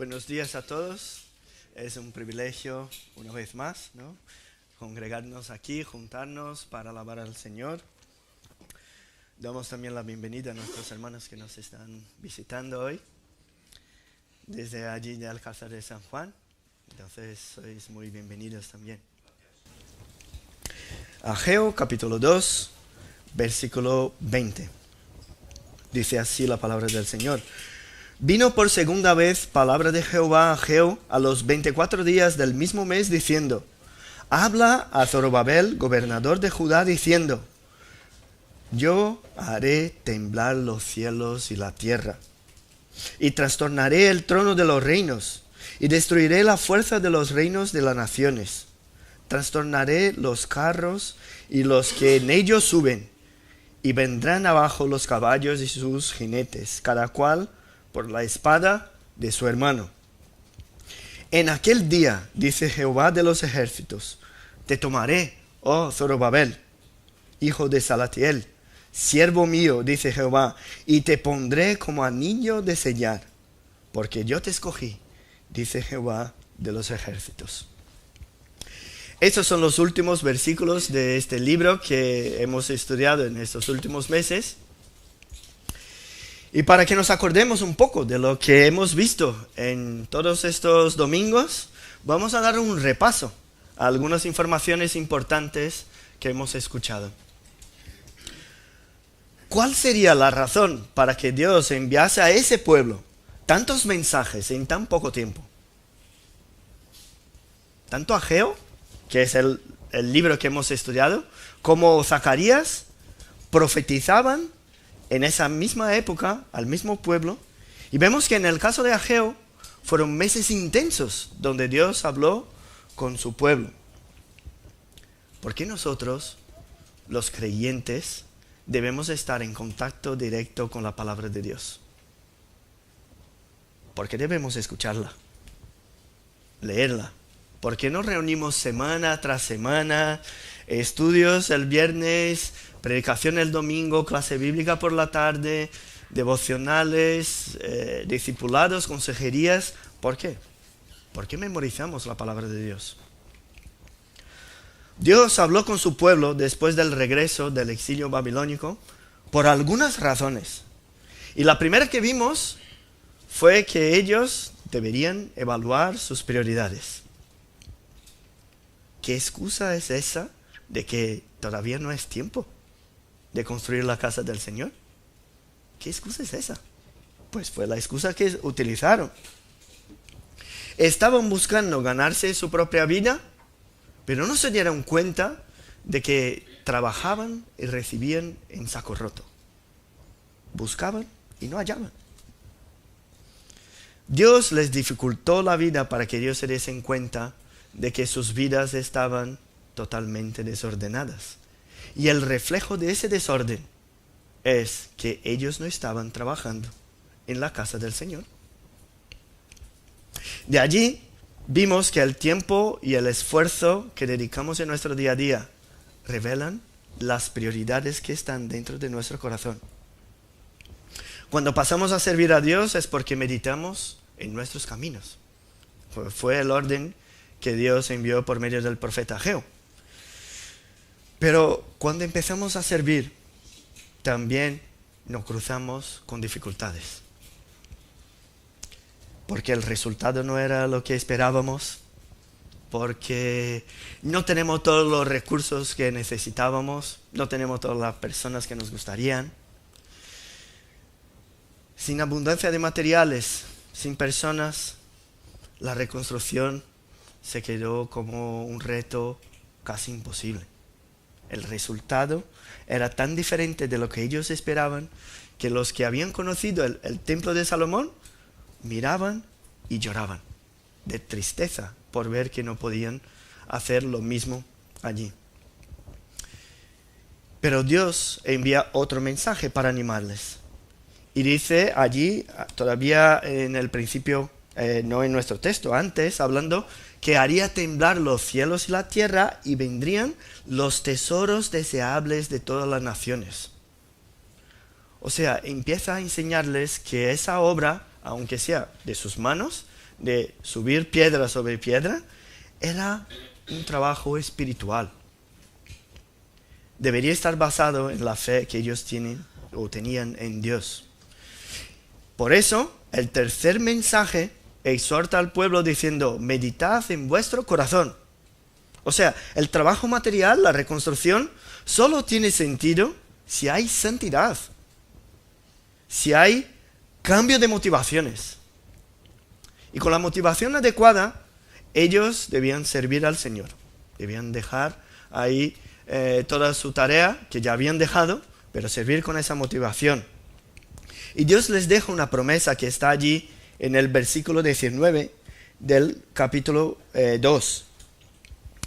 Buenos días a todos. Es un privilegio, una vez más, ¿no?, congregarnos aquí, juntarnos para alabar al Señor. Damos también la bienvenida a nuestros hermanos que nos están visitando hoy, desde allí de Alcázar de San Juan. Entonces, sois muy bienvenidos también. Ageo, capítulo 2, versículo 20. Dice así la palabra del Señor. Vino por segunda vez palabra de Jehová a Ageo a los 24 días del mismo mes, diciendo: Habla a Zorobabel, gobernador de Judá, diciendo: Yo haré temblar los cielos y la tierra, y trastornaré el trono de los reinos, y destruiré la fuerza de los reinos de las naciones. Trastornaré los carros y los que en ellos suben, y vendrán abajo los caballos y sus jinetes, cada cual por la espada de su hermano. En aquel día, dice Jehová de los ejércitos, te tomaré, oh Zorobabel, hijo de Salatiel, siervo mío, dice Jehová, y te pondré como anillo de sellar, porque yo te escogí, dice Jehová de los ejércitos. Estos son los últimos versículos de este libro que hemos estudiado en estos últimos meses. Y para que nos acordemos un poco de lo que hemos visto en todos estos domingos, vamos a dar un repaso a algunas informaciones importantes que hemos escuchado. ¿Cuál sería la razón para que Dios enviase a ese pueblo tantos mensajes en tan poco tiempo? Tanto Ageo, que es el libro que hemos estudiado, como Zacarías, profetizaban en esa misma época al mismo pueblo, y vemos que en el caso de Ageo fueron meses intensos donde Dios habló con su pueblo. ¿Por qué nosotros, los creyentes, debemos estar en contacto directo con la palabra de Dios? ¿Por qué debemos escucharla, leerla? ¿Por qué nos reunimos semana tras semana, estudios el viernes, predicación el domingo, clase bíblica por la tarde, devocionales, discipulados, consejerías? ¿Por qué? ¿Por qué memorizamos la palabra de Dios? Dios habló con su pueblo después del regreso del exilio babilónico por algunas razones. Y la primera que vimos fue que ellos deberían evaluar sus prioridades. ¿Qué excusa es esa de que todavía no es tiempo de construir la casa del Señor? ¿Qué excusa es esa? Pues fue la excusa que utilizaron. Estaban buscando ganarse su propia vida, pero no se dieron cuenta de que trabajaban y recibían en saco roto. Buscaban y no hallaban. Dios les dificultó la vida para que ellos se diesen cuenta de que sus vidas estaban totalmente desordenadas. Y el reflejo de ese desorden es que ellos no estaban trabajando en la casa del Señor. De allí vimos que el tiempo y el esfuerzo que dedicamos en nuestro día a día revelan las prioridades que están dentro de nuestro corazón. Cuando pasamos a servir a Dios es porque meditamos en nuestros caminos. Fue el orden que Dios envió por medio del profeta Ageo. Pero cuando empezamos a servir, también nos cruzamos con dificultades. Porque el resultado no era lo que esperábamos, porque no tenemos todos los recursos que necesitábamos, no tenemos todas las personas que nos gustarían. Sin abundancia de materiales, sin personas, la reconstrucción se quedó como un reto casi imposible. El resultado era tan diferente de lo que ellos esperaban que los que habían conocido el templo de Salomón miraban y lloraban de tristeza por ver que no podían hacer lo mismo allí. Pero Dios envía otro mensaje para animarles. Y dice allí, todavía en el principio, no en nuestro texto, antes hablando que haría temblar los cielos y la tierra y vendrían los tesoros deseables de todas las naciones. O sea, empieza a enseñarles que esa obra, aunque sea de sus manos, de subir piedra sobre piedra, era un trabajo espiritual. Debería estar basado en la fe que ellos tienen o tenían en Dios. Por eso, el tercer mensaje exhorta al pueblo diciendo, meditad en vuestro corazón. O sea, el trabajo material, la reconstrucción, solo tiene sentido si hay santidad, si hay cambio de motivaciones. Y con la motivación adecuada, ellos debían servir al Señor. Debían dejar ahí toda su tarea que ya habían dejado, pero servir con esa motivación. Y Dios les deja una promesa que está allí en el versículo 19 del capítulo 2,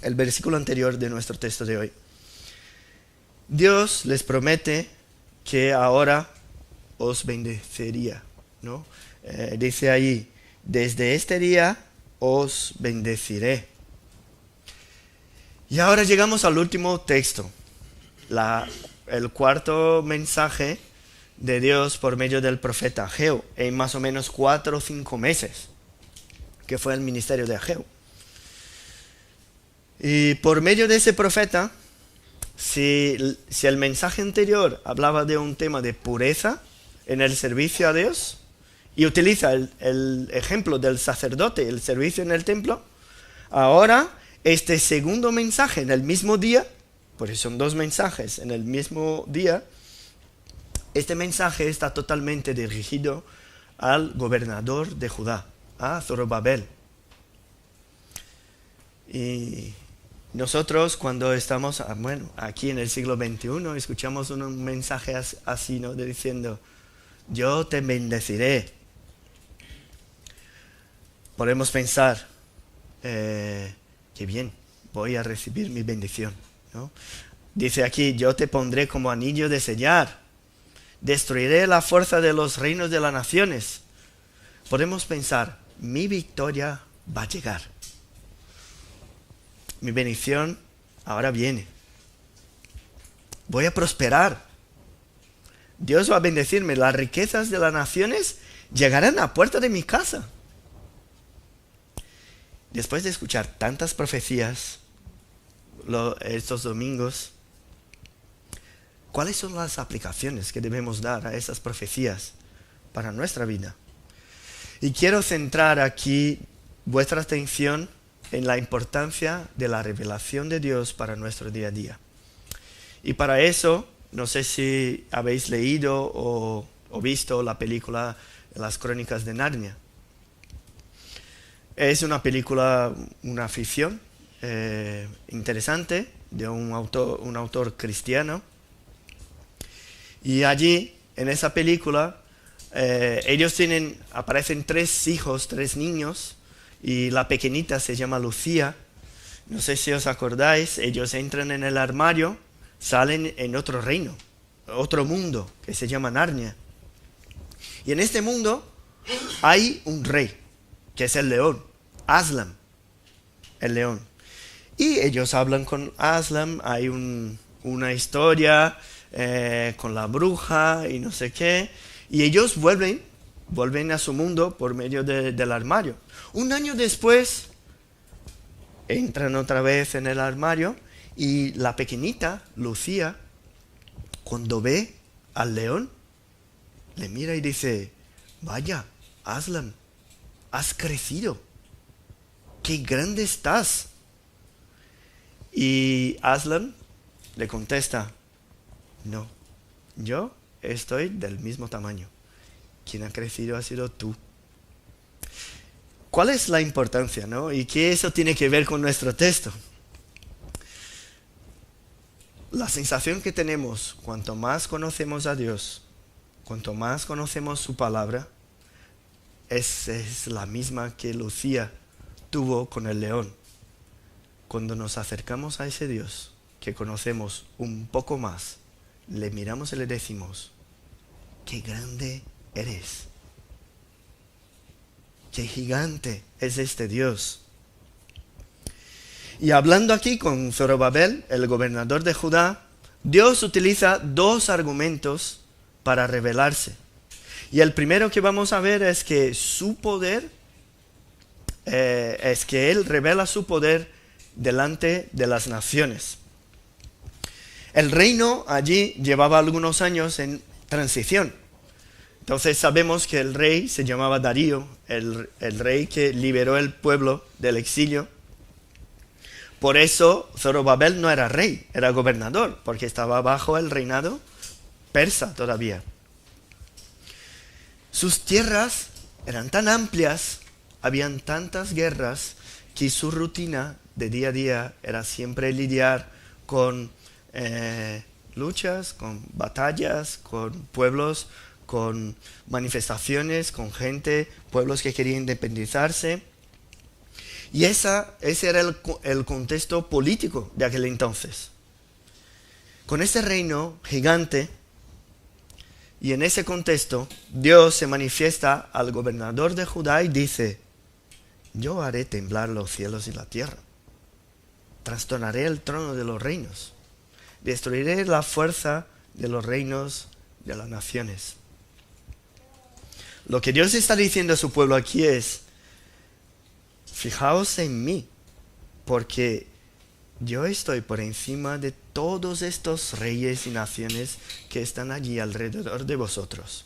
el versículo anterior de nuestro texto de hoy. Dios les promete que ahora os bendeciría, ¿no? Dice ahí, desde este día os bendeciré. Y ahora llegamos al último texto, el cuarto mensaje de Dios por medio del profeta Ageo, en más o menos 4 o 5 meses, que fue el ministerio de Ageo. Y por medio de ese profeta, si el mensaje anterior hablaba de un tema de pureza en el servicio a Dios, y utiliza el ejemplo del sacerdote, el servicio en el templo, ahora este segundo mensaje en el mismo día, porque son 2 mensajes en el mismo día, este mensaje está totalmente dirigido al gobernador de Judá, a Zorobabel. Y nosotros cuando estamos aquí en el siglo XXI escuchamos un mensaje así, ¿no? Diciendo, yo te bendeciré. Podemos pensar, qué bien, voy a recibir mi bendición, ¿no? Dice aquí, yo te pondré como anillo de sellar. Destruiré la fuerza de los reinos de las naciones. Podemos pensar, mi victoria va a llegar. Mi bendición ahora viene. Voy a prosperar. Dios va a bendecirme. Las riquezas de las naciones llegarán a la puerta de mi casa. Después de escuchar tantas profecías estos domingos, ¿cuáles son las aplicaciones que debemos dar a esas profecías para nuestra vida? Y quiero centrar aquí vuestra atención en la importancia de la revelación de Dios para nuestro día a día. Y para eso, no sé si habéis leído o visto la película Las Crónicas de Narnia. Es una película, una ficción interesante de un autor cristiano. Y allí, en esa película, aparecen 3 hijos, 3 niños, y la pequeñita se llama Lucía. No sé si os acordáis, ellos entran en el armario, salen en otro reino, otro mundo, que se llama Narnia. Y en este mundo hay un rey, que es el león, Aslan, el león. Y ellos hablan con Aslan, hay una historia con la bruja y no sé qué, y ellos vuelven a su mundo por medio del armario. Un año después, entran otra vez en el armario y la pequeñita, Lucía, cuando ve al león, le mira y dice, vaya, Aslan, has crecido, qué grande estás. Y Aslan le contesta, no, yo estoy del mismo tamaño. Quien ha crecido ha sido tú. ¿Cuál es la importancia, no? ¿Y qué eso tiene que ver con nuestro texto? La sensación que tenemos, cuanto más conocemos a Dios, cuanto más conocemos su palabra, es la misma que Lucía tuvo con el león. Cuando nos acercamos a ese Dios que conocemos un poco más, le miramos y le decimos, qué grande eres, qué gigante es este Dios. Y hablando aquí con Zorobabel, el gobernador de Judá, Dios utiliza 2 argumentos para revelarse. Y el primero que vamos a ver es que su poder es que él revela su poder delante de las naciones. El reino allí llevaba algunos años en transición. Entonces sabemos que el rey se llamaba Darío, el rey que liberó el pueblo del exilio. Por eso Zorobabel no era rey, era gobernador, porque estaba bajo el reinado persa todavía. Sus tierras eran tan amplias, habían tantas guerras, que su rutina de día a día era siempre lidiar con luchas, con batallas, con pueblos, con manifestaciones, con gente, pueblos que querían independizarse. Y ese era el contexto político de aquel entonces. Con ese reino gigante, y en ese contexto, Dios se manifiesta al gobernador de Judá y dice: yo haré temblar los cielos y la tierra, trastornaré el trono de los reinos, destruiré la fuerza de los reinos de las naciones. Lo que Dios está diciendo a su pueblo aquí es: fijaos en mí, porque yo estoy por encima de todos estos reyes y naciones que están allí alrededor de vosotros.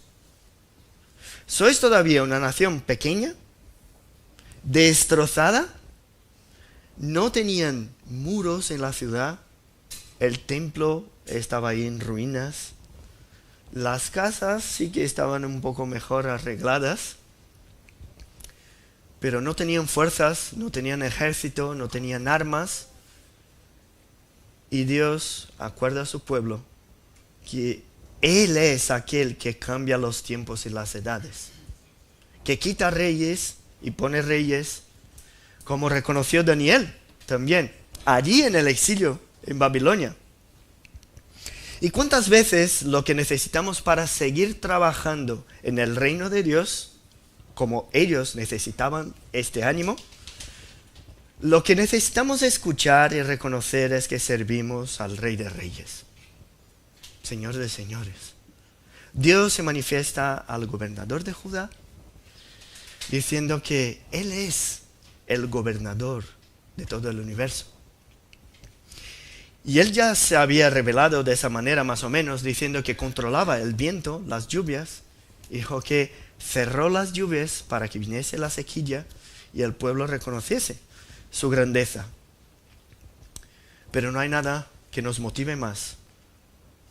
¿Sois todavía una nación pequeña, destrozada? No tenían muros en la ciudad, el templo estaba ahí en ruinas, las casas sí que estaban un poco mejor arregladas, pero no tenían fuerzas, no tenían ejército, no tenían armas. Y Dios acuerda a su pueblo que Él es aquel que cambia los tiempos y las edades, que quita reyes y pone reyes, como reconoció Daniel también, allí en el exilio en Babilonia. ¿Y cuántas veces lo que necesitamos para seguir trabajando en el reino de Dios, como ellos necesitaban este ánimo, lo que necesitamos escuchar y reconocer es que servimos al Rey de Reyes, Señor de Señores? Dios se manifiesta al gobernador de Judá diciendo que Él es el gobernador de todo el universo. Y Él ya se había revelado de esa manera más o menos, diciendo que controlaba el viento, las lluvias. Dijo que cerró las lluvias para que viniese la sequía y el pueblo reconociese su grandeza. Pero no hay nada que nos motive más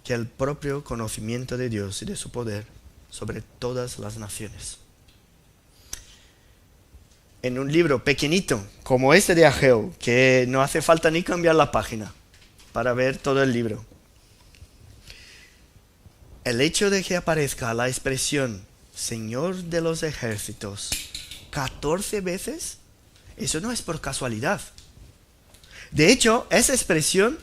que el propio conocimiento de Dios y de su poder sobre todas las naciones. En un libro pequeñito como este de Ageo, que no hace falta ni cambiar la página para ver todo el libro, el hecho de que aparezca la expresión Señor de los ejércitos 14 veces, eso no es por casualidad. De hecho, esa expresión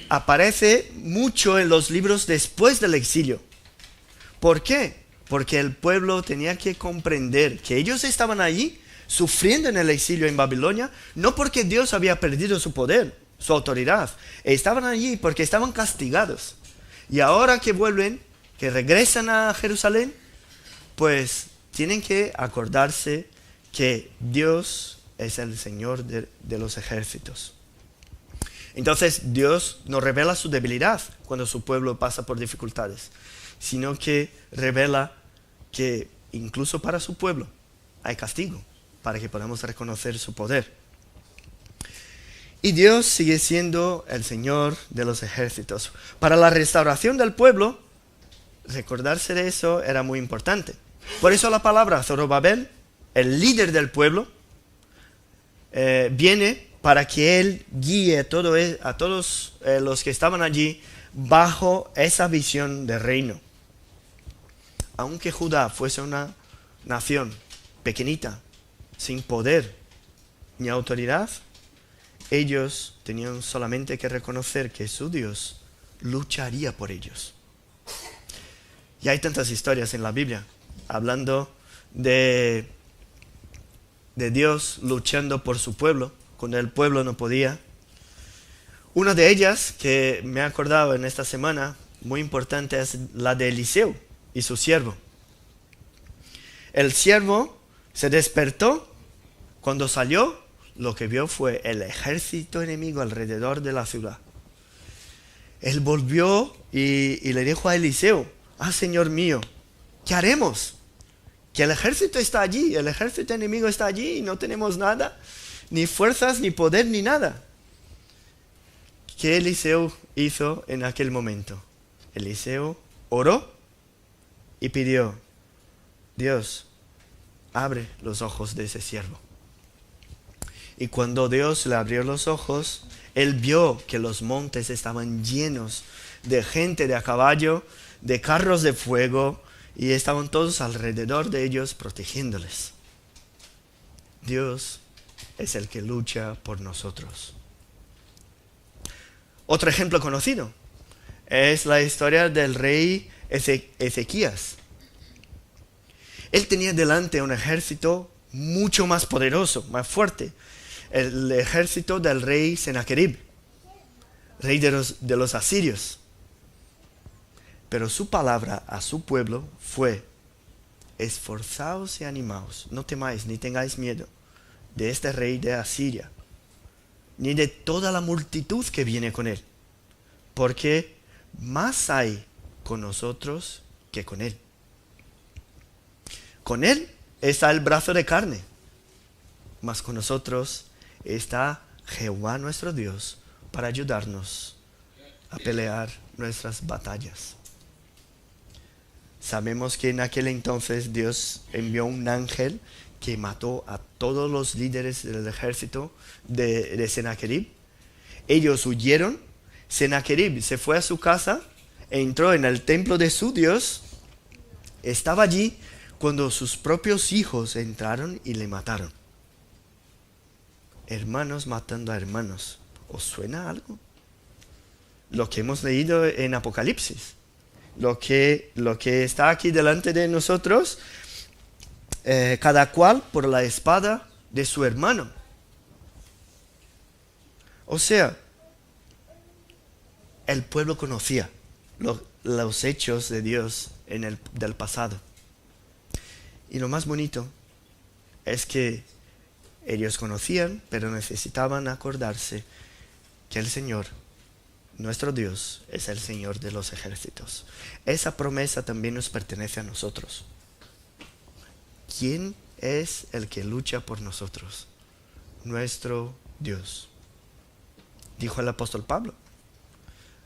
aparece mucho en los libros después del exilio. ¿Por qué? Porque el pueblo tenía que comprender que ellos estaban allí sufriendo en el exilio en Babilonia, no porque Dios había perdido su poder, su autoridad. Estaban allí porque estaban castigados. Y ahora que vuelven, que regresan a Jerusalén, pues tienen que acordarse que Dios es el Señor de los ejércitos. Entonces Dios no revela su debilidad cuando su pueblo pasa por dificultades, sino que revela que incluso para su pueblo hay castigo, para que podamos reconocer su poder. Y Dios sigue siendo el Señor de los ejércitos. Para la restauración del pueblo, recordarse de eso era muy importante. Por eso la palabra Zorobabel, el líder del pueblo, viene para que él guíe a todos los que estaban allí bajo esa visión de reino. Aunque Judá fuese una nación pequeñita, sin poder ni autoridad, ellos tenían solamente que reconocer que su Dios lucharía por ellos. Y hay tantas historias en la Biblia hablando de Dios luchando por su pueblo cuando el pueblo no podía. Una de ellas que me he acordado en esta semana, muy importante, es la de Eliseo y su siervo. El siervo se despertó Cuando salió, lo que vio fue el ejército enemigo alrededor de la ciudad. Él volvió y le dijo a Eliseo: Señor mío, ¿qué haremos? Que el ejército está allí, el ejército enemigo está allí y no tenemos nada, ni fuerzas, ni poder, ni nada. ¿Qué Eliseo hizo en aquel momento? Eliseo oró y pidió: Dios, abre los ojos de ese siervo. Y cuando Dios le abrió los ojos, él vio que los montes estaban llenos de gente de a caballo, de carros de fuego, y estaban todos alrededor de ellos protegiéndoles. Dios es el que lucha por nosotros. Otro ejemplo conocido es la historia del rey Ezequías. Él tenía delante un ejército mucho más poderoso, más fuerte. El ejército del rey Sennacherib, rey de los asirios. Pero su palabra a su pueblo fue: esforzaos y animaos, no temáis ni tengáis miedo de este rey de Asiria, ni de toda la multitud que viene con él, porque más hay con nosotros que con él. Con él está el brazo de carne, mas con nosotros está Jehová nuestro Dios para ayudarnos a pelear nuestras batallas. Sabemos que en aquel entonces Dios envió un ángel que mató a todos los líderes del ejército de Sennacherib. Ellos huyeron. Sennacherib se fue a su casa, entró en el templo de su Dios, estaba allí cuando sus propios hijos entraron y le mataron. Hermanos matando a hermanos. ¿Os suena algo? Lo que hemos leído en Apocalipsis. Lo que está aquí delante de nosotros, cada cual por la espada de su hermano. O sea, el pueblo conocía los hechos de Dios del pasado. Y lo más bonito es que ellos conocían, pero necesitaban acordarse que el Señor, nuestro Dios, es el Señor de los ejércitos. Esa promesa también nos pertenece a nosotros. ¿Quién es el que lucha por nosotros? Nuestro Dios. Dijo el apóstol Pablo: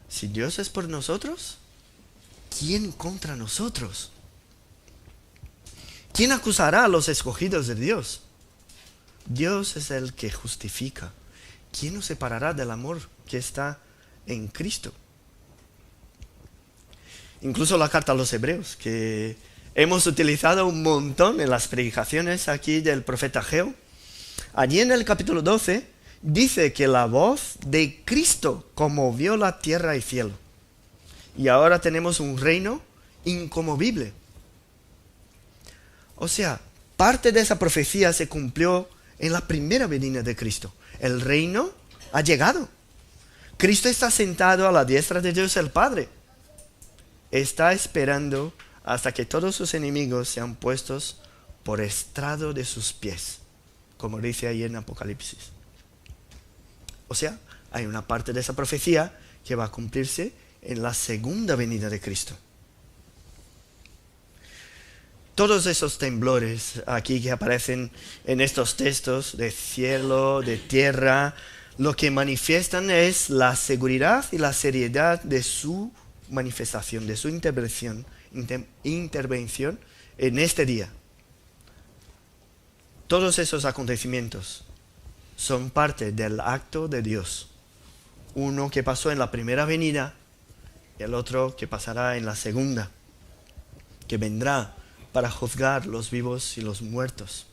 si Dios es por nosotros, ¿quién contra nosotros? ¿Quién acusará a los escogidos de Dios? Dios es el que justifica. ¿Quién nos separará del amor que está en Cristo? Incluso la carta a los Hebreos, que hemos utilizado un montón en las predicaciones aquí del profeta Ageo. Allí en el capítulo 12 dice que la voz de Cristo conmovió la tierra y cielo. Y ahora tenemos un reino inconmovible. O sea, parte de esa profecía se cumplió en la primera venida de Cristo. El reino ha llegado. Cristo está sentado a la diestra de Dios el Padre. Está esperando hasta que todos sus enemigos sean puestos por estrado de sus pies, como dice ahí en Apocalipsis. O sea, hay una parte de esa profecía que va a cumplirse en la segunda venida de Cristo. Todos esos temblores aquí que aparecen en estos textos de cielo, de tierra, lo que manifiestan es la seguridad y la seriedad de su manifestación, de su intervención en este día. Todos esos acontecimientos son parte del acto de Dios. Uno que pasó en la primera venida y el otro que pasará en la segunda, que vendrá para juzgar los vivos y los muertos.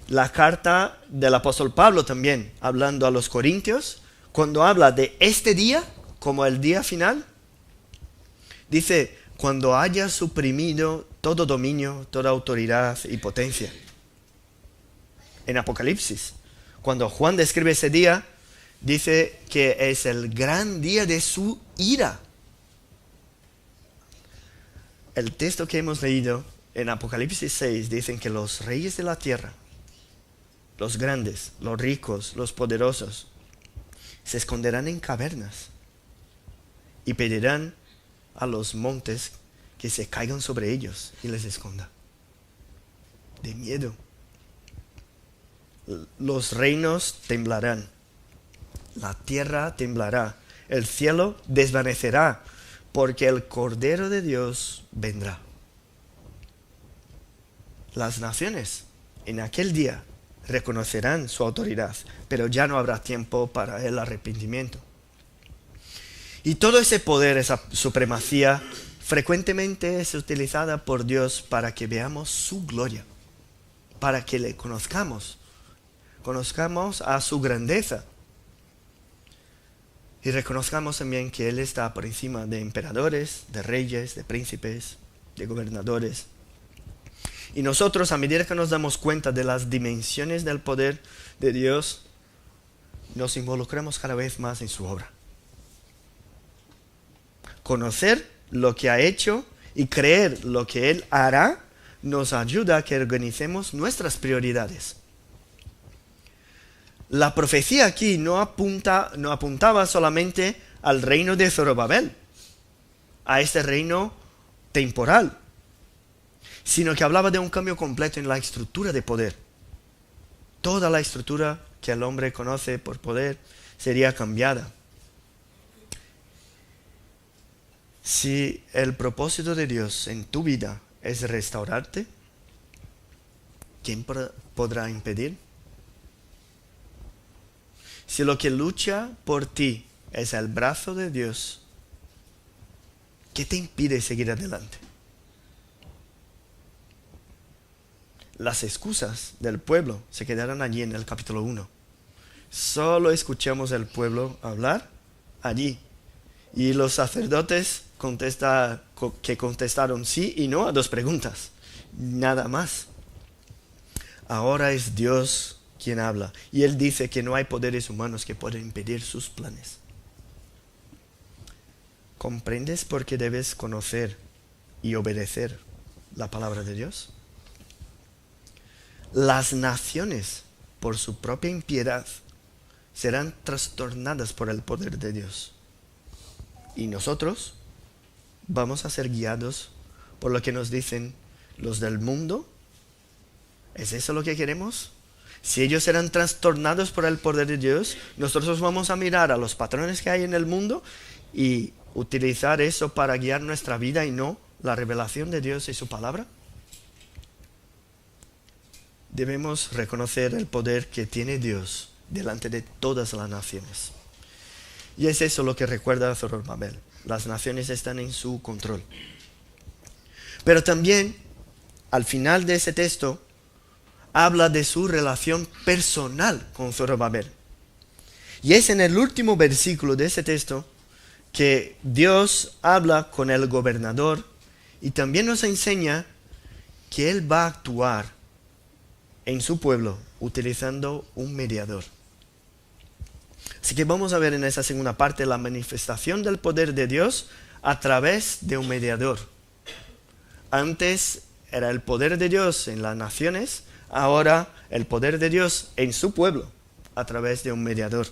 La carta del apóstol Pablo también, hablando a los corintios, cuando habla de este día como el día final, dice: cuando haya suprimido todo dominio, toda autoridad y potencia. En Apocalipsis, cuando Juan describe ese día, dice que es el gran día de su ira. El texto que hemos leído en Apocalipsis 6 dicen que los reyes de la tierra los grandes, los ricos, los poderosos, se esconderán en cavernas y pedirán a los montes que se caigan sobre ellos y les esconda. De miedo. Los reinos temblarán, la tierra temblará, el cielo desvanecerá, porque el Cordero de Dios vendrá. Las naciones en aquel día reconocerán su autoridad, pero ya no habrá tiempo para el arrepentimiento. Y todo ese poder, esa supremacía, frecuentemente es utilizada por Dios para que veamos su gloria, para que le conozcamos a su grandeza. Y reconozcamos también que Él está por encima de emperadores, de reyes, de príncipes, de gobernadores. Y nosotros, a medida que nos damos cuenta de las dimensiones del poder de Dios, nos involucramos cada vez más en su obra. Conocer lo que ha hecho y creer lo que Él hará nos ayuda a que organicemos nuestras prioridades. La profecía aquí no apuntaba solamente al reino de Zorobabel, a este reino temporal, sino que hablaba de un cambio completo en la estructura de poder. Toda la estructura que el hombre conoce por poder sería cambiada. Si el propósito de Dios en tu vida es restaurarte, ¿quién podrá impedir? Si lo que lucha por ti es el brazo de Dios, ¿qué te impide seguir adelante? Las excusas del pueblo se quedaron allí en el capítulo 1. Solo escuchamos al pueblo hablar allí. Y los sacerdotes contestaron sí y no a 2 preguntas. Nada más. Ahora es Dios quien habla. Y Él dice que no hay poderes humanos que puedan impedir sus planes. ¿Comprendes por qué debes conocer y obedecer la palabra de Dios? Las naciones, por su propia impiedad, serán trastornadas por el poder de Dios. Y nosotros vamos a ser guiados por lo que nos dicen los del mundo. ¿Es eso lo que queremos? Si ellos serán trastornados por el poder de Dios, nosotros vamos a mirar a los patrones que hay en el mundo y utilizar eso para guiar nuestra vida y no la revelación de Dios y su palabra. Debemos reconocer el poder que tiene Dios delante de todas las naciones. Y es eso lo que recuerda a Zorobabel. Las naciones están en su control. Pero también, al final de ese texto, habla de su relación personal con Zorobabel. Y es en el último versículo de ese texto que Dios habla con el gobernador y también nos enseña que Él va a actuar en su pueblo utilizando un mediador. Así que vamos a ver en esa segunda parte la manifestación del poder de Dios a través de un mediador. Antes era el poder de Dios en las naciones, ahora el poder de Dios en su pueblo a través de un mediador.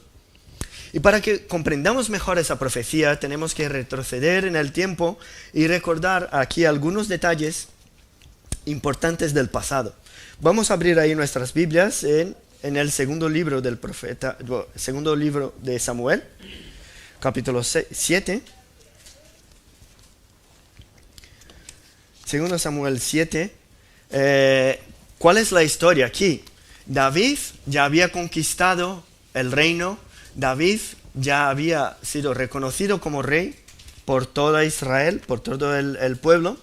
Y para que comprendamos mejor esa profecía tenemos que retroceder en el tiempo y recordar aquí algunos detalles importantes del pasado. Vamos a abrir ahí nuestras Biblias en el segundo libro del profeta, segundo libro de Samuel, capítulo 7. Segundo Samuel 7. ¿Cuál es la historia aquí? David ya había conquistado el reino. David ya había sido reconocido como rey por toda Israel, por todo el pueblo.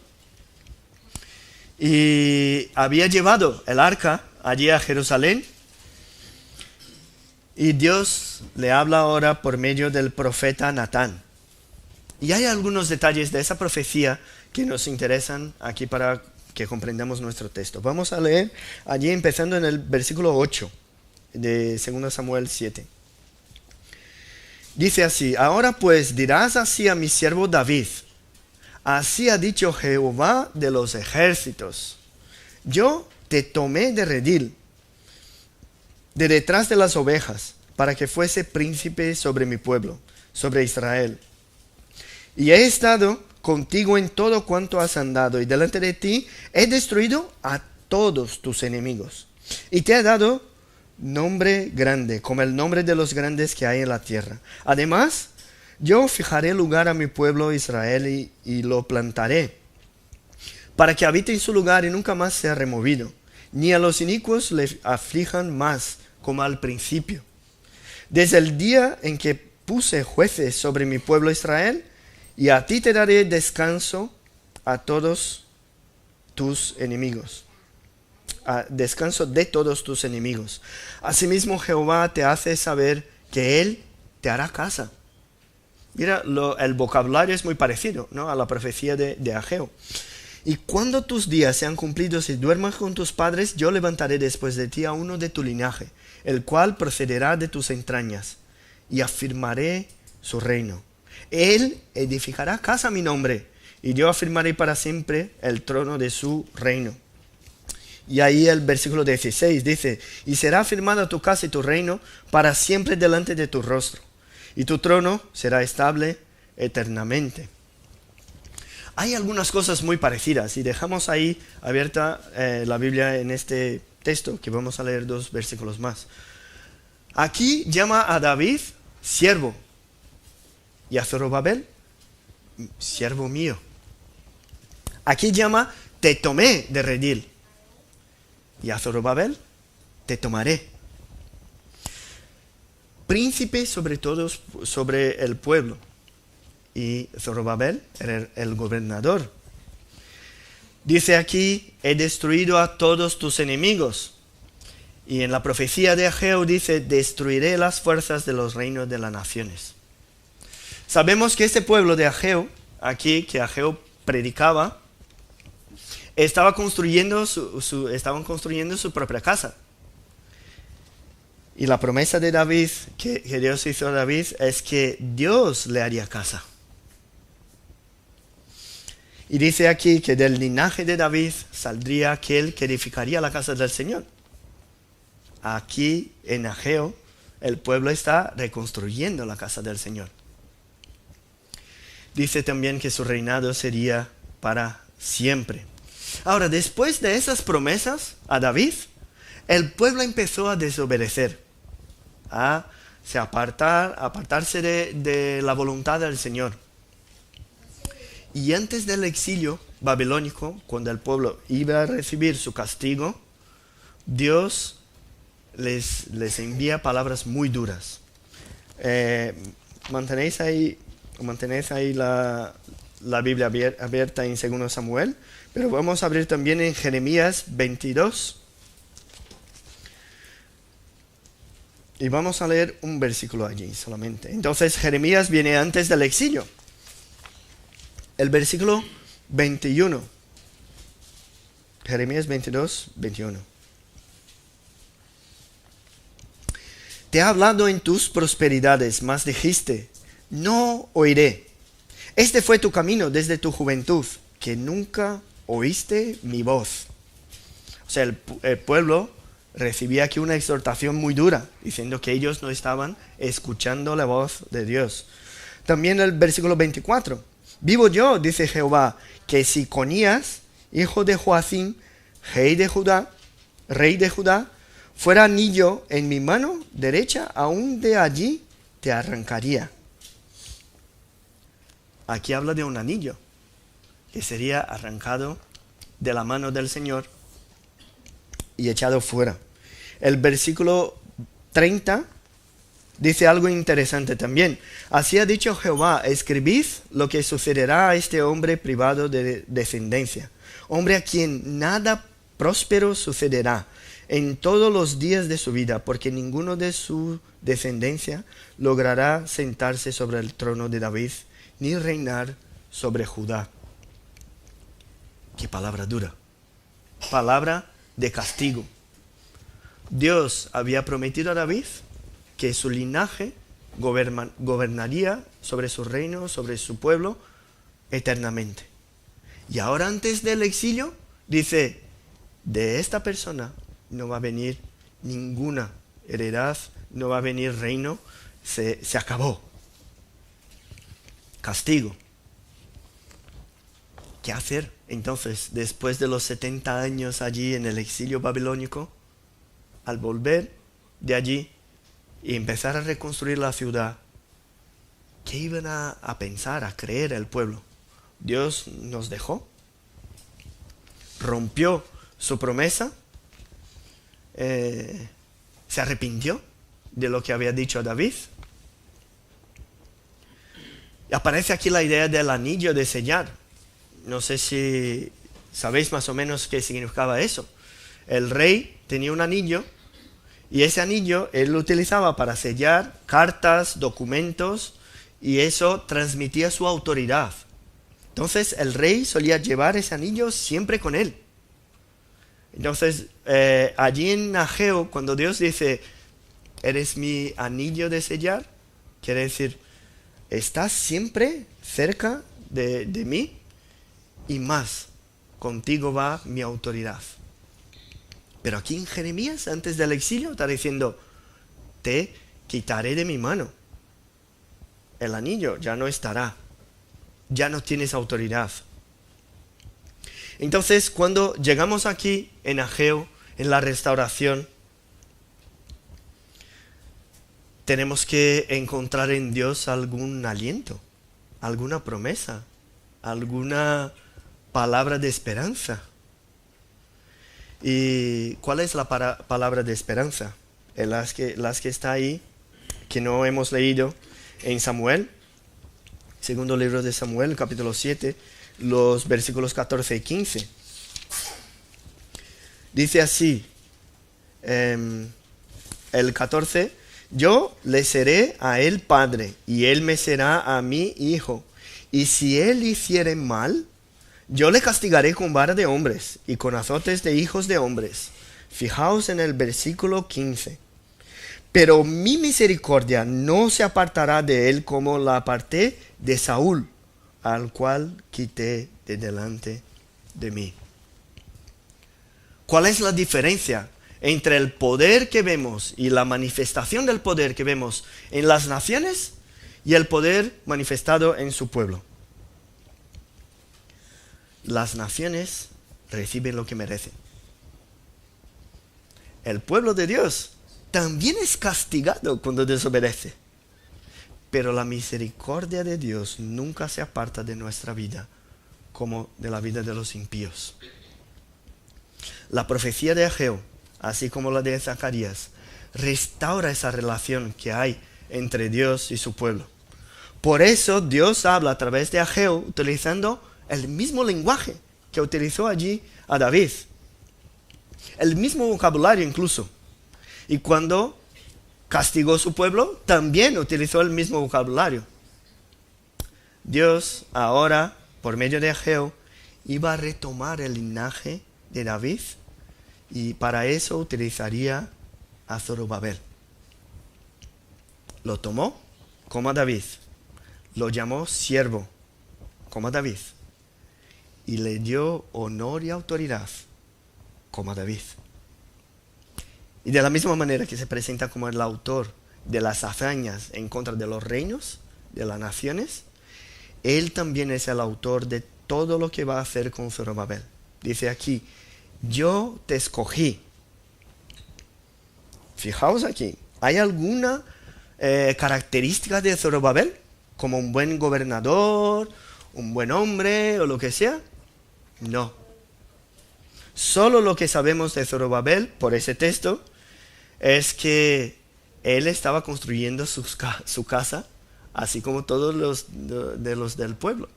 Y había llevado el arca allí a Jerusalén. Y Dios le habla ahora por medio del profeta Natán. Y hay algunos detalles de esa profecía que nos interesan aquí para que comprendamos nuestro texto. Vamos a leer allí empezando en el versículo 8 de 2 Samuel 7. Dice así: ahora pues dirás así a mi siervo David: así ha dicho Jehová de los ejércitos, yo te tomé de redil de detrás de las ovejas, para que fuese príncipe sobre mi pueblo, sobre Israel. Y he estado contigo en todo cuanto has andado, y delante de ti he destruido a todos tus enemigos. Y te he dado nombre grande, como el nombre de los grandes que hay en la tierra. Además, yo fijaré lugar a mi pueblo Israel y lo plantaré, para que habite en su lugar y nunca más sea removido, ni a los inicuos le aflijan más, como al principio. Desde el día en que puse jueces sobre mi pueblo Israel, y a ti te daré descanso a todos tus enemigos. Descanso de todos tus enemigos. Asimismo Jehová te hace saber que Él te hará casa. Mira, el vocabulario es muy parecido, ¿no?, a la profecía de Ageo. Y cuando tus días sean cumplidos y duermas con tus padres, yo levantaré después de ti a uno de tu linaje, el cual procederá de tus entrañas, y afirmaré su reino. Él edificará casa a mi nombre, y yo afirmaré para siempre el trono de su reino. Y ahí el versículo 16 dice: y será afirmada tu casa y tu reino para siempre delante de tu rostro, y tu trono será estable eternamente. Hay algunas cosas muy parecidas, y dejamos ahí abierta la Biblia en este texto, que vamos a leer 2 versículos más. Aquí llama a David siervo, y a Zorobabel siervo mío. Aquí llama: te tomé de redil, y a Zorobabel te tomaré. Príncipe sobre todos, sobre el pueblo. Y Zorobabel era el gobernador. Dice aquí: he destruido a todos tus enemigos. Y en la profecía de Ageo dice: destruiré las fuerzas de los reinos de las naciones. Sabemos que este pueblo de Ageo, aquí que Ageo predicaba, estaban construyendo su propia casa. Y la promesa de David, que Dios hizo a David, es que Dios le haría casa. Y dice aquí que del linaje de David saldría aquel que edificaría la casa del Señor. Aquí en Ageo, el pueblo está reconstruyendo la casa del Señor. Dice también que su reinado sería para siempre. Ahora, después de esas promesas a David, el pueblo empezó a desobedecer, a apartarse de la voluntad del Señor. Y antes del exilio babilónico, cuando el pueblo iba a recibir su castigo, Dios les envía palabras muy duras. Mantenéis ahí la Biblia abierta en 2 Samuel, pero vamos a abrir también en Jeremías 22. Y vamos a leer un versículo allí solamente. Entonces Jeremías viene antes del exilio. El versículo 21. Jeremías 22, 21. Te he hablado en tus prosperidades, mas dijiste: no oiré. Este fue tu camino desde tu juventud, que nunca oíste mi voz. O sea, el pueblo recibía aquí una exhortación muy dura, diciendo que ellos no estaban escuchando la voz de Dios. También el versículo 24. Vivo yo, dice Jehová, que si Conías, hijo de Joacim, rey de Judá, fuera anillo en mi mano derecha, aún de allí te arrancaría. Aquí habla de un anillo que sería arrancado de la mano del Señor y echado fuera. El versículo 30 dice algo interesante también. Así ha dicho Jehová: escribid lo que sucederá a este hombre privado de descendencia, hombre a quien nada próspero sucederá en todos los días de su vida, porque ninguno de su descendencia logrará sentarse sobre el trono de David, ni reinar sobre Judá. Qué palabra dura. Palabra de castigo. Dios había prometido a David que su linaje gobernaría sobre su reino, sobre su pueblo, eternamente. Y ahora, antes del exilio, dice: de esta persona no va a venir ninguna heredad, no va a venir reino, se acabó. Castigo. ¿Qué hacer entonces después de los 70 años allí en el exilio babilónico? Al volver de allí y empezar a reconstruir la ciudad, ¿qué iban a pensar, a creer el pueblo? Dios nos dejó, rompió su promesa, se arrepintió de lo que había dicho a David. Y aparece aquí la idea del anillo de sellar. No sé si sabéis más o menos qué significaba eso. El rey tenía un anillo y ese anillo él lo utilizaba para sellar cartas, documentos, y eso transmitía su autoridad. Entonces el rey solía llevar ese anillo siempre con él. Entonces allí en Ageo, cuando Dios dice, eres mi anillo de sellar, quiere decir, estás siempre cerca de mí y más, contigo va mi autoridad. Pero aquí en Jeremías, antes del exilio, está diciendo, te quitaré de mi mano. El anillo ya no estará, ya no tienes autoridad. Entonces, cuando llegamos aquí en Ageo, en la restauración, tenemos que encontrar en Dios algún aliento, alguna promesa, alguna palabra de esperanza. ¿Y cuál es la palabra de esperanza? Las que está ahí, que no hemos leído en Samuel, segundo libro de Samuel, capítulo 7, los versículos 14 y 15. Dice así, el 14, yo le seré a él padre, y él me será a mí hijo. Y si él hiciere mal, yo le castigaré con vara de hombres y con azotes de hijos de hombres. Fijaos en el versículo 15. Pero mi misericordia no se apartará de él como la aparté de Saúl, al cual quité de delante de mí. ¿Cuál es la diferencia entre el poder que vemos y la manifestación del poder que vemos en las naciones y el poder manifestado en su pueblo? Las naciones reciben lo que merecen. El pueblo de Dios también es castigado cuando desobedece. Pero la misericordia de Dios nunca se aparta de nuestra vida como de la vida de los impíos. La profecía de Ageo, así como la de Zacarías, restaura esa relación que hay entre Dios y su pueblo. Por eso Dios habla a través de Ageo utilizando el mismo lenguaje que utilizó allí a David. El mismo vocabulario incluso. Y cuando castigó a su pueblo, también utilizó el mismo vocabulario. Dios ahora, por medio de Ageo, iba a retomar el linaje de David y para eso utilizaría a Zorobabel. Lo tomó como a David, lo llamó siervo como a David y le dio honor y autoridad como a David. Y de la misma manera que se presenta como el autor de las hazañas en contra de los reinos, de las naciones, él también es el autor de todo lo que va a hacer con Zorobabel. Dice aquí, yo te escogí. Fijaos aquí, ¿hay alguna característica de Zorobabel? Como un buen gobernador, un buen hombre o lo que sea. No. Solo lo que sabemos de Zorobabel por ese texto es que él estaba construyendo su casa, así como todos los del pueblo.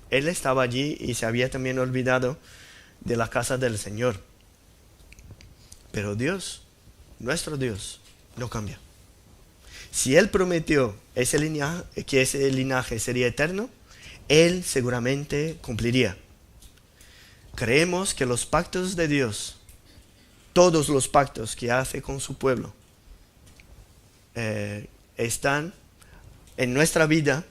Él estaba allí y se había también olvidado de la casa del Señor. Pero Dios, nuestro Dios, no cambia. Si Él prometió que ese linaje sería eterno, Él seguramente cumpliría. Creemos que los pactos de Dios, todos los pactos que hace con su pueblo, están en nuestra vida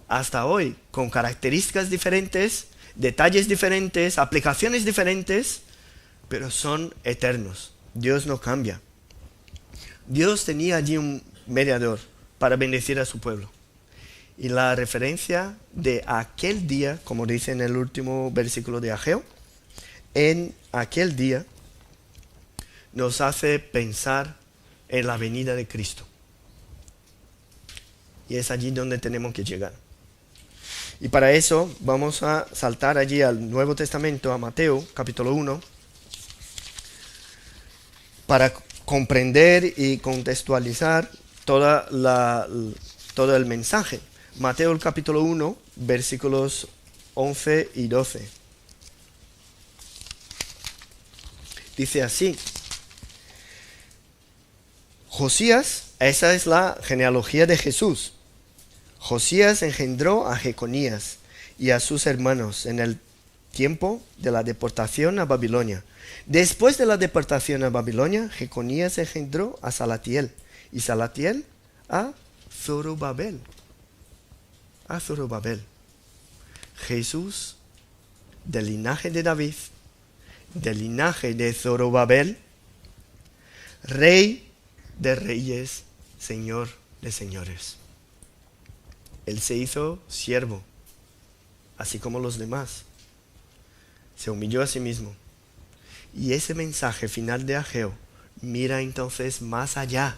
hasta hoy, con características diferentes, detalles diferentes, aplicaciones diferentes, pero son eternos. Dios no cambia. Dios tenía allí un mediador para bendecir a su pueblo. Y la referencia de aquel día, como dice en el último versículo de Ageo, en aquel día nos hace pensar en la venida de Cristo. Y es allí donde tenemos que llegar. Y para eso vamos a saltar allí al Nuevo Testamento, a Mateo, capítulo 1, para comprender y contextualizar todo el mensaje. Mateo, el capítulo 1, versículos 11 y 12. Dice así: Josías, esa es la genealogía de Jesús. Josías engendró a Jeconías y a sus hermanos en el tiempo de la deportación a Babilonia. Después de la deportación a Babilonia, Jeconías engendró a Salatiel y Salatiel a Zorobabel. Jesús, del linaje de David, del linaje de Zorobabel, rey de reyes, señor de señores. Él se hizo siervo, así como los demás. Se humilló a sí mismo. Y ese mensaje final de Ageo mira entonces más allá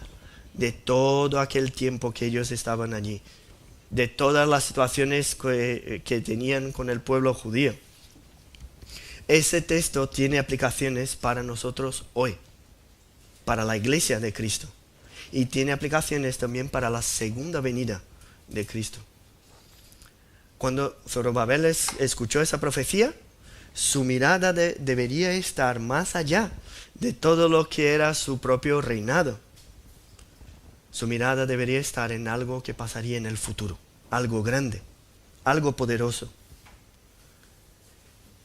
de todo aquel tiempo que ellos estaban allí, de todas las situaciones que tenían con el pueblo judío. Ese texto tiene aplicaciones para nosotros hoy, para la iglesia de Cristo. Y tiene aplicaciones también para la segunda venida de Cristo. Cuando Zorobabel escuchó esa profecía, su mirada debería estar más allá de todo lo que era su propio reinado. Su mirada debería estar en algo que pasaría en el futuro, algo grande, algo poderoso.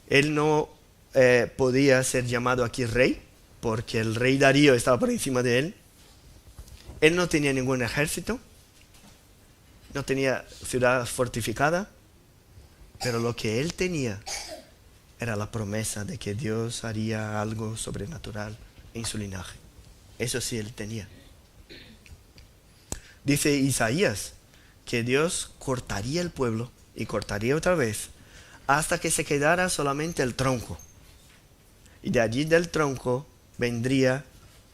Él no podía ser llamado aquí rey, porque el rey Darío estaba por encima de él. Él no tenía ningún ejército, no tenía ciudad fortificada, pero lo que él tenía era la promesa de que Dios haría algo sobrenatural en su linaje. Eso sí él tenía. Dice Isaías que Dios cortaría el pueblo y cortaría otra vez hasta que se quedara solamente el tronco. Y de allí del tronco vendría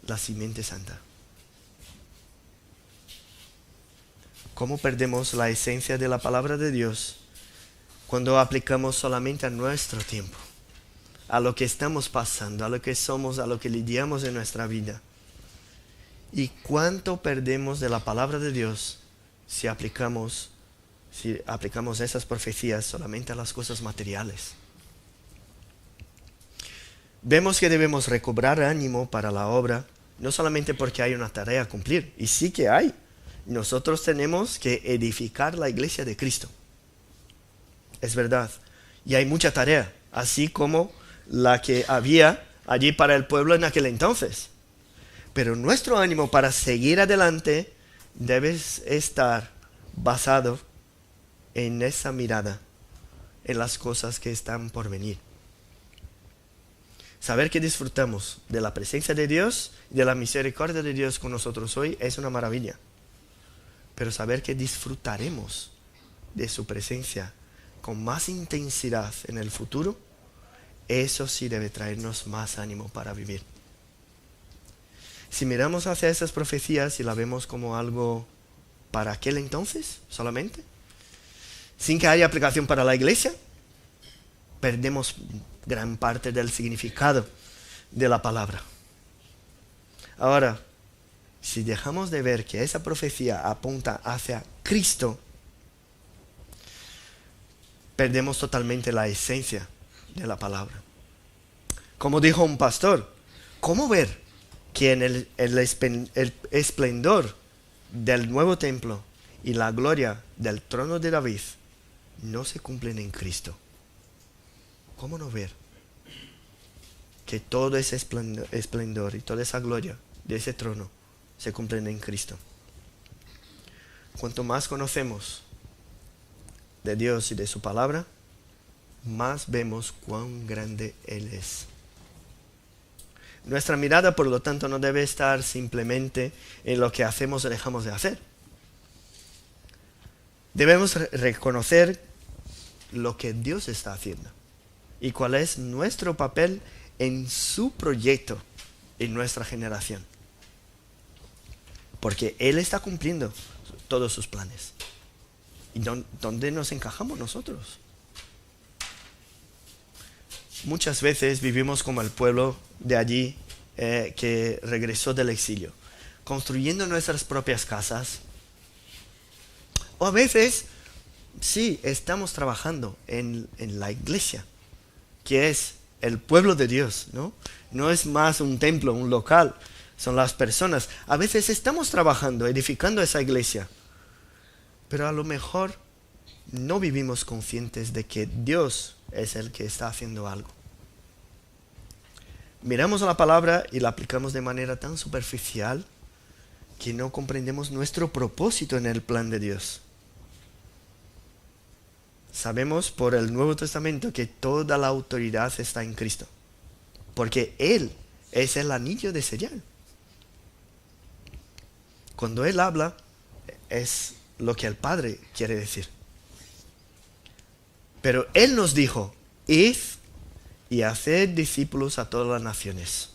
la simiente santa. ¿Cómo perdemos la esencia de la palabra de Dios cuando aplicamos solamente a nuestro tiempo, a lo que estamos pasando, a lo que somos, a lo que lidiamos en nuestra vida? ¿Y cuánto perdemos de la palabra de Dios si aplicamos esas profecías solamente a las cosas materiales? Vemos que debemos recobrar ánimo para la obra, no solamente porque hay una tarea a cumplir, y sí que hay. Nosotros tenemos que edificar la iglesia de Cristo. Es verdad. Y hay mucha tarea, así como la que había allí para el pueblo en aquel entonces. Pero nuestro ánimo para seguir adelante debe estar basado en esa mirada, en las cosas que están por venir. Saber que disfrutamos de la presencia de Dios y de la misericordia de Dios con nosotros hoy es una maravilla. Pero saber que disfrutaremos de su presencia con más intensidad en el futuro, eso sí debe traernos más ánimo para vivir. Si miramos hacia esas profecías y la vemos como algo para aquel entonces solamente, sin que haya aplicación para la iglesia, perdemos gran parte del significado de la palabra. Ahora, si dejamos de ver que esa profecía apunta hacia Cristo, perdemos totalmente la esencia de la palabra. Como dijo un pastor, ¿cómo ver que en el esplendor del nuevo templo y la gloria del trono de David no se cumplen en Cristo? ¿Cómo no ver que todo ese esplendor y toda esa gloria de ese trono se cumplen en Cristo? Cuanto más conocemos de Dios y de su palabra, más vemos cuán grande Él es. Nuestra mirada, por lo tanto, no debe estar simplemente en lo que hacemos o dejamos de hacer. Debemos reconocer lo que Dios está haciendo y cuál es nuestro papel en su proyecto, en nuestra generación. Porque Él está cumpliendo todos sus planes. ¿Y dónde nos encajamos nosotros? Muchas veces vivimos como el pueblo de allí que regresó del exilio, construyendo nuestras propias casas. O a veces, sí, estamos trabajando en la iglesia, que es el pueblo de Dios, ¿no? No es más un templo, un local, son las personas. A veces estamos trabajando, edificando esa iglesia, pero a lo mejor no vivimos conscientes de que Dios es el que está haciendo algo. Miramos la palabra y la aplicamos de manera tan superficial que no comprendemos nuestro propósito en el plan de Dios. Sabemos por el Nuevo Testamento que toda la autoridad está en Cristo, porque Él es el anillo de señal. Cuando Él habla, es lo que el Padre quiere decir. Pero Él nos dijo, id y haced discípulos a todas las naciones,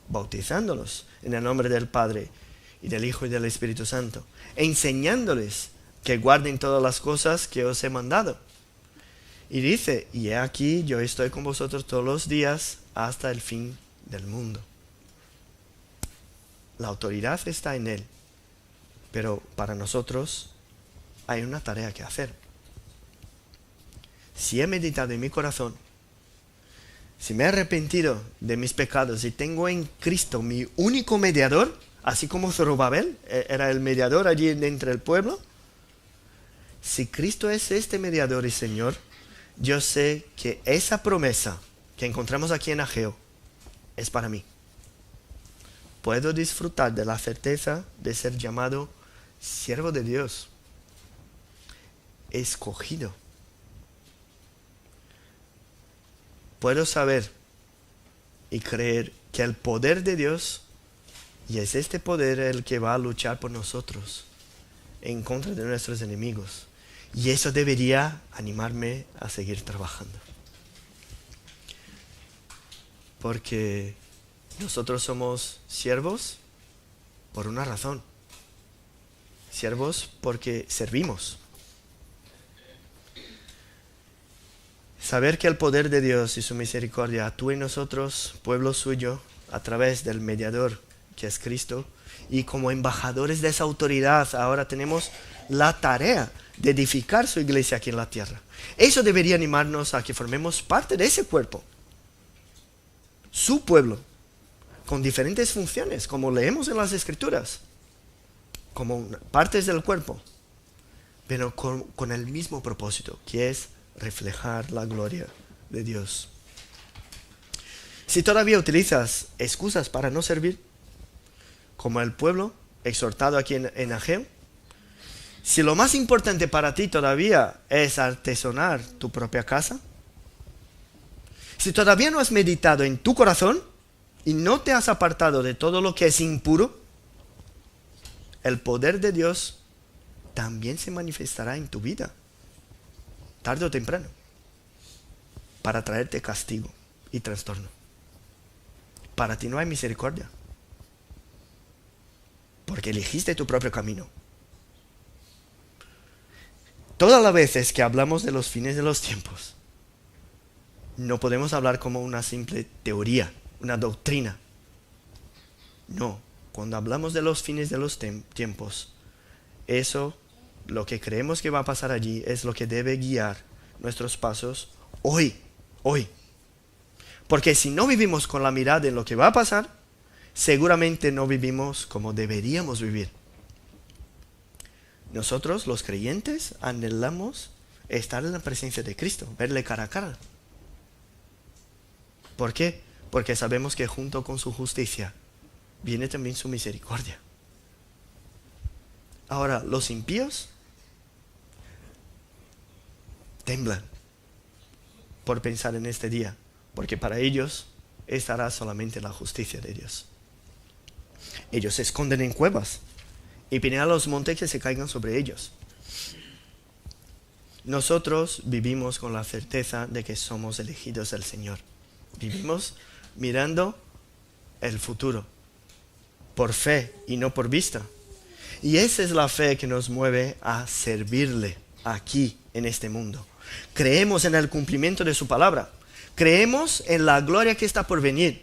bautizándolos en el nombre del Padre y del Hijo y del Espíritu Santo, enseñándoles que guarden todas las cosas que os he mandado. Y dice, y he aquí, yo estoy con vosotros todos los días hasta el fin del mundo. La autoridad está en Él, pero para nosotros hay una tarea que hacer. Si he meditado en mi corazón, si me he arrepentido de mis pecados y tengo en Cristo mi único mediador, así como Zorobabel era el mediador allí entre el pueblo, si Cristo es este mediador y Señor, yo sé que esa promesa que encontramos aquí en Ageo es para mí. Puedo disfrutar de la certeza de ser llamado siervo de Dios, escogido. Puedo saber y creer que el poder de Dios, y es este poder el que va a luchar por nosotros en contra de nuestros enemigos. Y eso debería animarme a seguir trabajando. Porque nosotros somos siervos por una razón. Siervos porque servimos. Saber que el poder de Dios y su misericordia actúa en nosotros, pueblo suyo, a través del mediador que es Cristo, y como embajadores de esa autoridad ahora tenemos la tarea de edificar su iglesia aquí en la tierra. Eso debería animarnos a que formemos parte de ese cuerpo, su pueblo, con diferentes funciones, como leemos en las Escrituras, como partes del cuerpo, pero con el mismo propósito, que es reflejar la gloria de Dios. Si todavía utilizas excusas para no servir, como el pueblo exhortado aquí en Ageo, si lo más importante para ti todavía es artesonar tu propia casa, si todavía no has meditado en tu corazón y no te has apartado de todo lo que es impuro, el poder de Dios también se manifestará en tu vida, tarde o temprano, para traerte castigo y trastorno. Para ti no hay misericordia, porque elegiste tu propio camino. Todas las veces que hablamos de los fines de los tiempos, no podemos hablar como una simple teoría, una doctrina. No, cuando hablamos de los fines de los tiempos, eso, lo que creemos que va a pasar allí, es lo que debe guiar nuestros pasos hoy. Porque si no vivimos con la mirada en lo que va a pasar, seguramente no vivimos como deberíamos vivir. Nosotros, los creyentes, anhelamos estar en la presencia de Cristo, verle cara a cara. ¿Por qué? Porque sabemos que junto con su justicia viene también su misericordia. Ahora, los impíos temblan por pensar en este día, porque para ellos estará solamente la justicia de Dios. Ellos se esconden en cuevas y piden a los montes que se caigan sobre ellos. Nosotros vivimos con la certeza de que somos elegidos del Señor. Vivimos mirando el futuro, por fe y no por vista. Y esa es la fe que nos mueve a servirle aquí en este mundo. Creemos en el cumplimiento de su palabra. Creemos en la gloria que está por venir.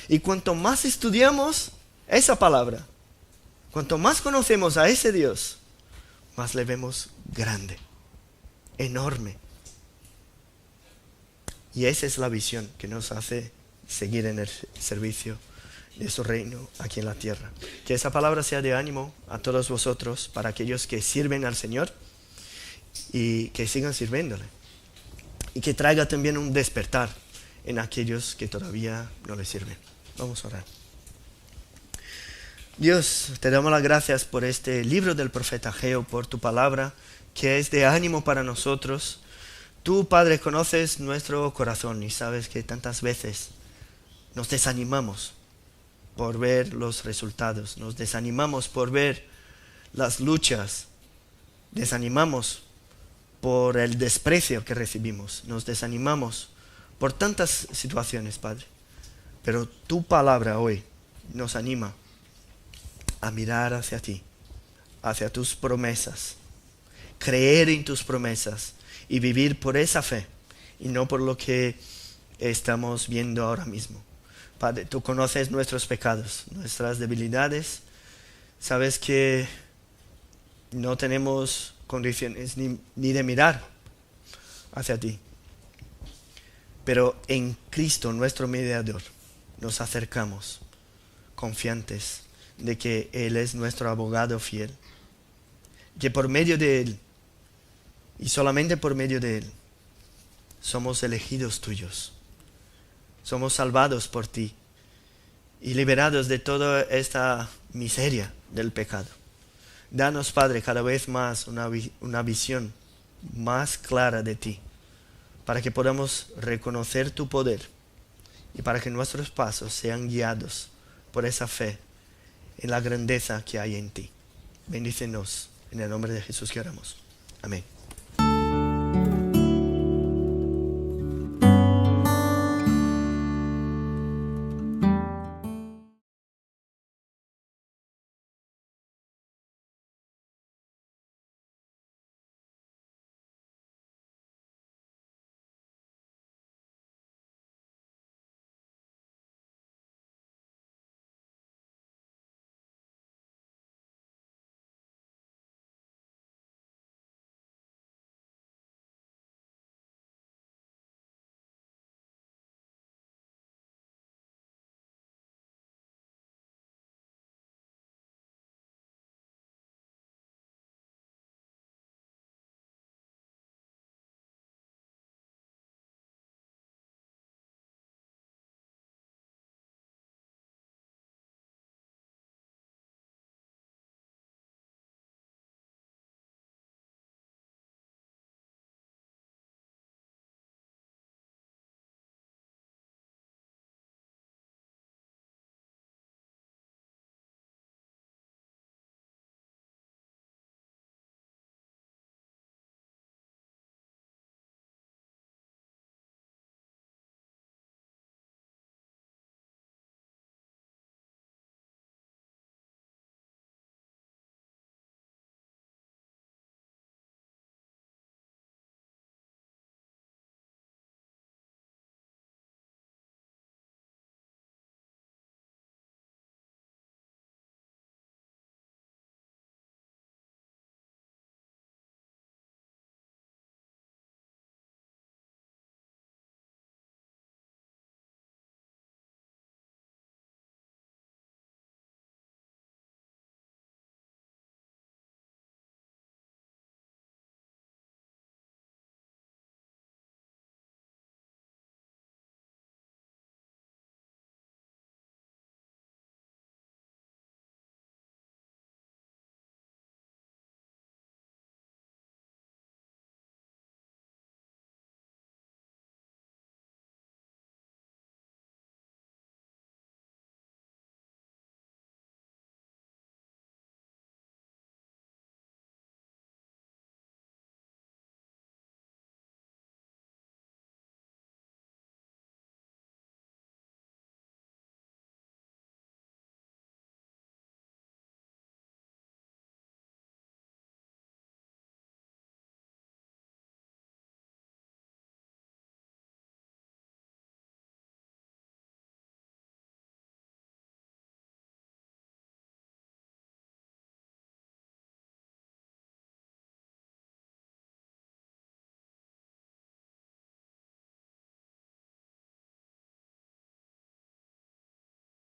Y cuanto más estudiamos esa palabra, cuanto más conocemos a ese Dios, más le vemos grande, enorme. Y esa es la visión que nos hace seguir en el servicio de su reino aquí en la tierra. Que esa palabra sea de ánimo a todos vosotros, para aquellos que sirven al Señor y que sigan sirviéndole. Y que traiga también un despertar en aquellos que todavía no le sirven. Vamos a orar. Dios, te damos las gracias por este libro del profeta Ageo, por tu palabra que es de ánimo para nosotros. Tú, Padre, conoces nuestro corazón y sabes que tantas veces nos desanimamos por ver los resultados, nos desanimamos por ver las luchas, desanimamos por el desprecio que recibimos, nos desanimamos por tantas situaciones, Padre. Pero tu palabra hoy nos anima a mirar hacia ti, hacia tus promesas, creer en tus promesas y vivir por esa fe y no por lo que estamos viendo ahora mismo. Padre, tú conoces nuestros pecados, nuestras debilidades. Sabes que no tenemos condiciones ni de mirar hacia ti. Pero en Cristo, nuestro mediador, nos acercamos confiantes de que Él es nuestro abogado fiel. Que por medio de Él, y solamente por medio de Él, somos elegidos tuyos. Somos salvados por ti y liberados de toda esta miseria del pecado. Danos, Padre, cada vez más una visión más clara de ti, para que podamos reconocer tu poder y para que nuestros pasos sean guiados por esa fe en la grandeza que hay en ti. Bendícenos en el nombre de Jesús que oramos. Amén.